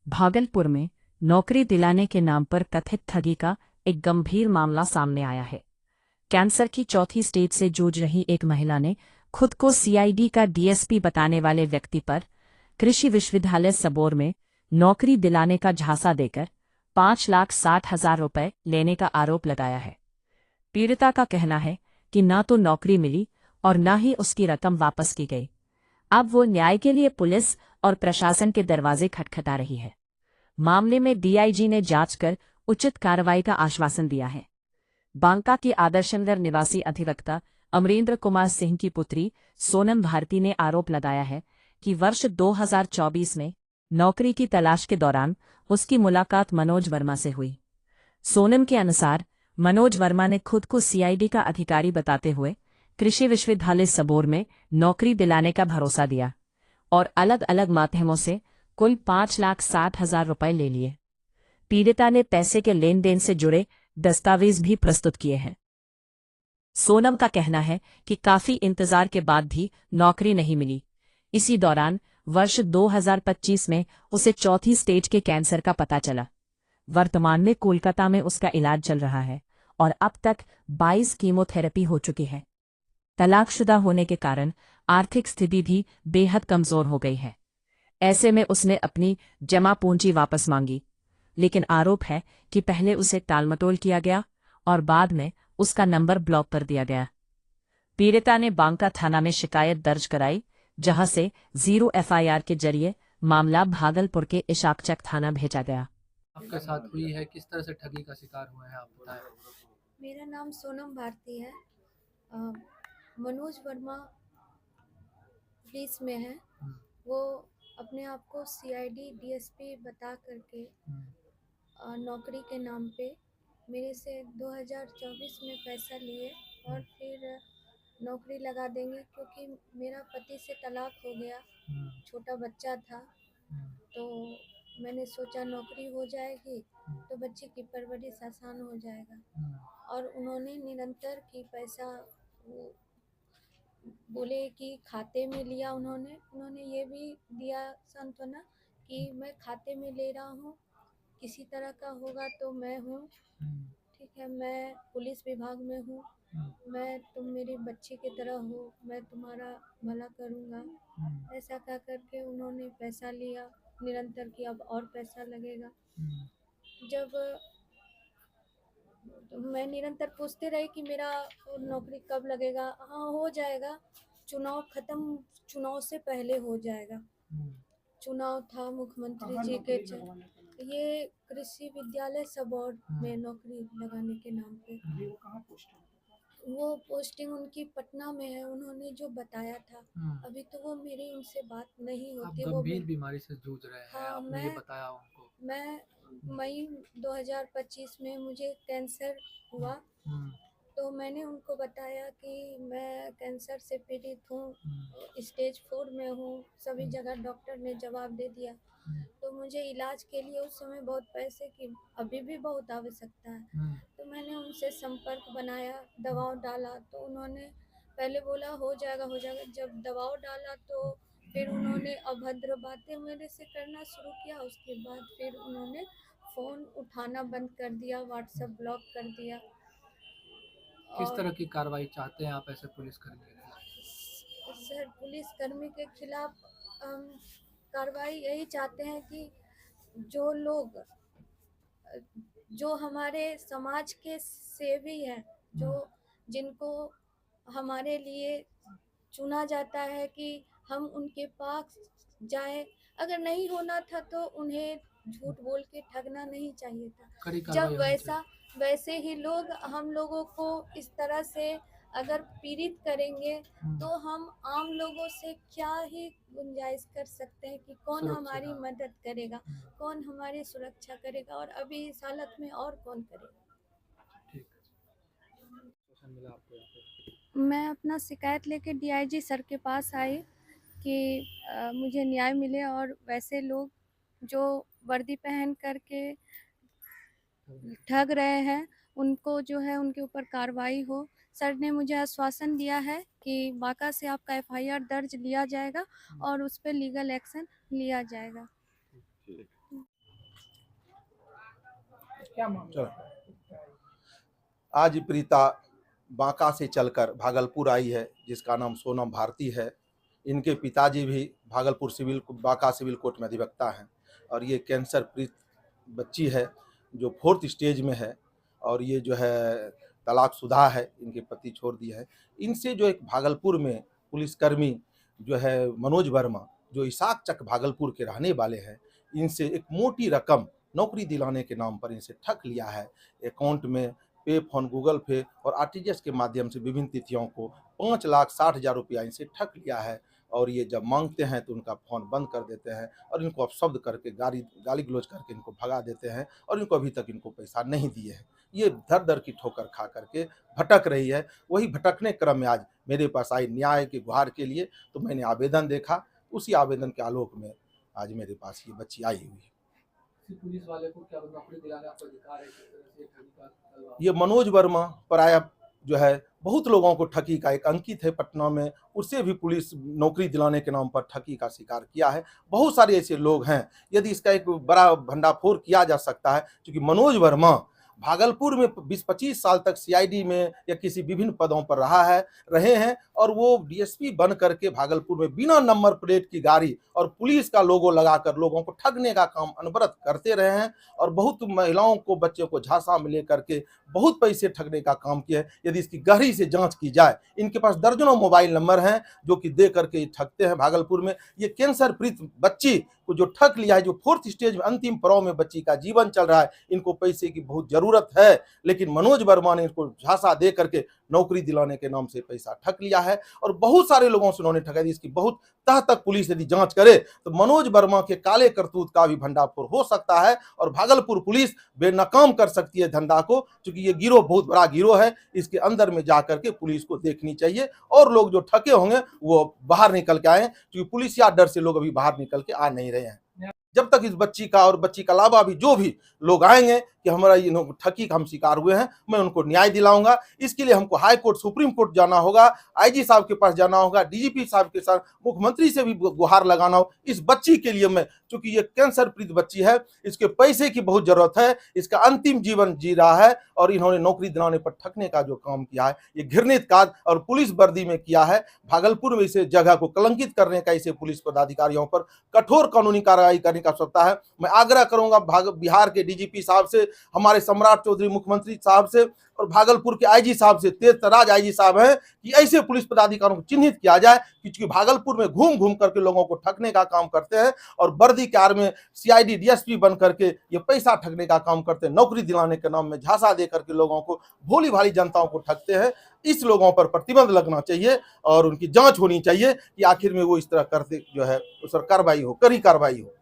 भागलपुर में नौकरी दिलाने के नाम पर कथित ठगी का एक गंभीर मामला सामने आया है। कैंसर की चौथी स्टेज से जूझ रही एक महिला ने खुद को सीआईडी का डीएसपी बताने वाले व्यक्ति पर कृषि विश्वविद्यालय सबौर में नौकरी दिलाने का झांसा देकर 5,60,000 रुपये लेने का आरोप लगाया है। पीड़िता का कहना है कि न तो नौकरी मिली और न ही उसकी रकम वापस की गई। अब वो न्याय के लिए पुलिस और प्रशासन के दरवाजे खटखटा रही है। मामले में डीआईजी ने जांच कर उचित कार्रवाई का आश्वासन दिया है। बांका की आदर्शनगर निवासी अधिवक्ता अमरेंद्र कुमार सिंह की पुत्री सोनम भारती ने आरोप लगाया है कि वर्ष 2024 में नौकरी की तलाश के दौरान उसकी मुलाकात मनोज वर्मा से हुई। सोनम के अनुसार मनोज वर्मा ने खुद को सीआईडी का अधिकारी बताते हुए कृषि विश्वविद्यालय सबौर में नौकरी दिलाने का भरोसा दिया और अलग अलग माध्यमों से कुल 5,60,000 रुपये ले लिए। पीड़िता ने पैसे के लेन देन से जुड़े दस्तावेज भी प्रस्तुत किए हैं। सोनम का कहना है कि काफी इंतजार के बाद भी नौकरी नहीं मिली। इसी दौरान वर्ष 2025 में उसे चौथी स्टेज के कैंसर का पता चला। वर्तमान में कोलकाता में उसका इलाज चल रहा है और अब तक 22 कीमोथेरेपी हो चुकी है। तलाकशुदा होने के कारण आर्थिक स्थिति भी बेहद कमजोर हो गई है। ऐसे में उसने अपनी जमा पूंजी वापस मांगी, लेकिन आरोप है कि पहले उसे टालमटोल किया गया और बाद में उसका नंबर ब्लॉक कर दिया गया। पीड़िता ने बांका थाना में शिकायत दर्ज कराई, जहां से 0 एफआईआर के जरिए मामला भागलपुर के इशाकचक थाना भेजा गया। आपके साथ हुई है, किस तरह से ठगी का शिकार हुए हैं आप बताएं। मेरा नाम सोनम भारती है। अ, मनोज वर्मा पुलिस में है। वो अपने आप को सीआईडी डीएसपी बता करके नौकरी के नाम पे मेरे से 2024 में पैसा लिए और फिर नौकरी लगा देंगे, क्योंकि मेरा पति से तलाक हो गया, छोटा बच्चा था। तो मैंने सोचा नौकरी हो जाएगी तो बच्चे की परवरिश आसान हो जाएगा। और उन्होंने निरंतर कि पैसा वो बोले कि खाते में लिया। उन्होंने ये भी दिया सांत्वना कि मैं खाते में ले रहा हूँ, किसी तरह का होगा तो मैं हूँ, ठीक है, मैं पुलिस विभाग में हूँ, मैं तुम मेरी बच्ची की तरह हो, मैं तुम्हारा भला करूँगा। ऐसा कह करके उन्होंने पैसा लिया निरंतर कि अब और पैसा लगेगा। जब तो मैं निरंतर पूछते रही कि मेरा नौकरी कब लगेगा। हाँ, हो जाएगा, चुनाव से पहले हो जाएगा। चुनाव था मुख्यमंत्री जी के ये कृषि विद्यालय सबौर में नौकरी लगाने के नाम पे। वो पोस्टिंग उनकी पटना में है, उन्होंने जो बताया था। अभी तो वो मेरी उनसे बात नहीं होती। आप गंभीर बीमारी से जूझ रहे हैं। हाँ, आपने ये बताया उनको। मैं मई 2025 में मुझे कैंसर हुआ। तो मैंने उनको बताया कि मैं कैंसर से पीड़ित हूँ, स्टेज 4 में हूँ। सभी जगह डॉक्टर ने जवाब दे दिया। तो मुझे इलाज के लिए उस समय बहुत पैसे की अभी भी बहुत आवश्यकता है। तो मैंने उनसे संपर्क बनाया, दबाव डाला, तो उन्होंने पहले बोला हो जाएगा हो जाएगा। जब दबाव डाला तो फिर उन्होंने अभद्र बातें मेरे से करना शुरू किया। उसके बाद फिर उन्होंने फ़ोन उठाना बंद कर दिया, व्हाट्सएप ब्लॉक कर दिया। किस तरह की कार्रवाई चाहते हैं आप ऐसे पुलिसकर्मी के खिलाफ? सर, पुलिसकर्मी के खिलाफ हम कार्रवाई यही चाहते हैं कि जो लोग जो हमारे समाज के सेवी हैं, जो जिनको हमारे लिए चुना जाता है कि हम उनके पास जाएं, अगर नहीं होना था तो उन्हें झूठ बोल के ठगना नहीं चाहिए था। जब वैसे ही लोग हम लोगों को इस तरह से अगर पीड़ित करेंगे तो हम आम लोगों से क्या ही गुंजाइश कर सकते हैं कि कौन हमारी मदद करेगा, कौन हमारी सुरक्षा करेगा, और अभी इस हालत में और कौन करेगा। ठीक है। मिला आपको यहाँ पे? मैं अपना शिकायत लेके डीआईजी सर के पास आई कि मुझे न्याय मिले और वैसे लोग जो वर्दी पहन करके ठग रहे हैं उनको जो है उनके ऊपर कार्रवाई हो। सर ने मुझे आश्वासन दिया है कि बांका से आपका एफआईआर दर्ज लिया जाएगा और उस पर लीगल एक्शन लिया जाएगा। क्या मामला चलो। है? आज प्रीता बांका से चलकर भागलपुर आई है, जिसका नाम सोनम भारती है। इनके पिताजी भी भागलपुर बांका सिविल कोर्ट में अधिवक्ता हैं और ये कैंसर पीड़ित बच्ची है जो 4th स्टेज में है और ये जो है तलाकशुदा है, इनके पति छोड़ दिए हैं। इनसे जो एक भागलपुर में पुलिसकर्मी जो है मनोज वर्मा, जो इसाक चक भागलपुर के रहने वाले हैं, इनसे एक मोटी रकम नौकरी दिलाने के नाम पर इनसे ठग लिया है। अकाउंट में पे फोन, गूगल पे और आरटीजीएस के माध्यम से विभिन्न तिथियों को 5,60,000 रुपया इनसे ठग लिया है और ये जब मांगते हैं तो उनका फ़ोन बंद कर देते हैं और इनको अपशब्द करके गाली गलौज करके इनको भगा देते हैं और इनको अभी तक इनको पैसा नहीं दिए हैं। ये दर दर की ठोकर खा करके भटक रही है। वही भटकने क्रम में आज मेरे पास आई न्याय की गुहार के लिए, तो मैंने आवेदन देखा। उसी आवेदन के आलोक में आज मेरे पास ये बच्ची आई हुई है। पुलिस वाले को क्या नौकरी दिलाने आपको अधिकार है? किस तरह से ठगी का ये मनोज वर्मा पराया जो है बहुत लोगों को ठगी का, एक अंकित है पटना में, उससे भी पुलिस नौकरी दिलाने के नाम पर ठगी का शिकार किया है। बहुत सारे ऐसे लोग हैं। यदि इसका एक बड़ा भंडाफोड़ किया जा सकता है, क्योंकि मनोज वर्मा भागलपुर में 20-25 साल तक सीआईडी में या किसी विभिन्न पदों पर रहे हैं और वो डीएसपी बन करके भागलपुर में बिना नंबर प्लेट की गाड़ी और पुलिस का लोगो लगाकर लोगों को ठगने का काम अनवरत करते रहे हैं और बहुत महिलाओं को, बच्चों को झांसा में लेकर के बहुत पैसे ठगने का काम किया है। यदि इसकी गहरी से जांच की जाए, इनके पास दर्जनों मोबाइल नंबर हैं जो कि दे करके ठगते हैं भागलपुर में। ये कैंसर पीड़ित बच्ची को जो ठग लिया है, जो 4th स्टेज में अंतिम पड़ाव में बच्ची का जीवन चल रहा है, इनको पैसे की बहुत जरूरत है, लेकिन मनोज वर्मा ने इनको झांसा दे करके नौकरी दिलाने के नाम से पैसा ठग लिया है और बहुत सारे लोगों से उन्होंने ठगा दी। इसकी बहुत तह तक पुलिस यदि जांच करे तो मनोज वर्मा के काले करतूत का भी भंडाफोड़ हो सकता है और भागलपुर पुलिस बेनकाम कर सकती है धंधा को, क्योंकि ये गिरोह बहुत बड़ा गिरोह है। इसके अंदर में जाकर के पुलिस को देखनी चाहिए और लोग जो ठगे होंगे वो बाहर निकल के आए, क्योंकि पुलिस या डर से लोग अभी बाहर निकल के आ नहीं रहे हैं। जब तक इस बच्ची का और बच्ची का अलावा भी जो भी लोग आएंगे कि हमारा ये ठगी का हम शिकार हुए हैं, मैं उनको न्याय दिलाऊंगा। इसके लिए हमको हाई कोर्ट, सुप्रीम कोर्ट जाना होगा, आईजी साहब के पास जाना होगा, डीजीपी साहब के साथ, मुख्यमंत्री से भी गुहार लगाना हो। इस बच्ची के लिए मैं, चूंकि ये कैंसर पीड़ित बच्ची है, इसके पैसे की बहुत जरूरत है, इसका अंतिम जीवन जी रहा है और इन्होंने नौकरी दिलाने पर ठगने का जो काम किया है, ये घृणित कार्य और पुलिस वर्दी में किया है। भागलपुर में इसे जगह को कलंकित करने का इसे पुलिस पदाधिकारियों पर कठोर कानूनी कार्रवाई करने का आवश्यकता है। मैं आग्रह करूंगा बिहार के डीजीपी साहब से, हमारे सम्राट चौधरी मुख्यमंत्री साहब से और भागलपुर के आईजी साहब से, तेज तराज आईजी साहब हैं, कि ऐसे पुलिस पदाधिकारियों को चिन्हित किया जाए, क्योंकि भागलपुर में घूम घूम करके लोगों को ठगने का काम करते हैं और वर्दी कार में सीआईडी डीएसपी बन करके ये पैसा ठगने का काम करते हैं, नौकरी दिलाने के नाम में झांसा दे करके लोगों को, भोली भाली जनताओं को ठगते हैं। इस लोगों पर प्रतिबंध लगना चाहिए और उनकी जांच होनी चाहिए कि आखिर में वो इस तरह करते जो है उस पर कार्रवाई हो, कड़ी कार्रवाई हो।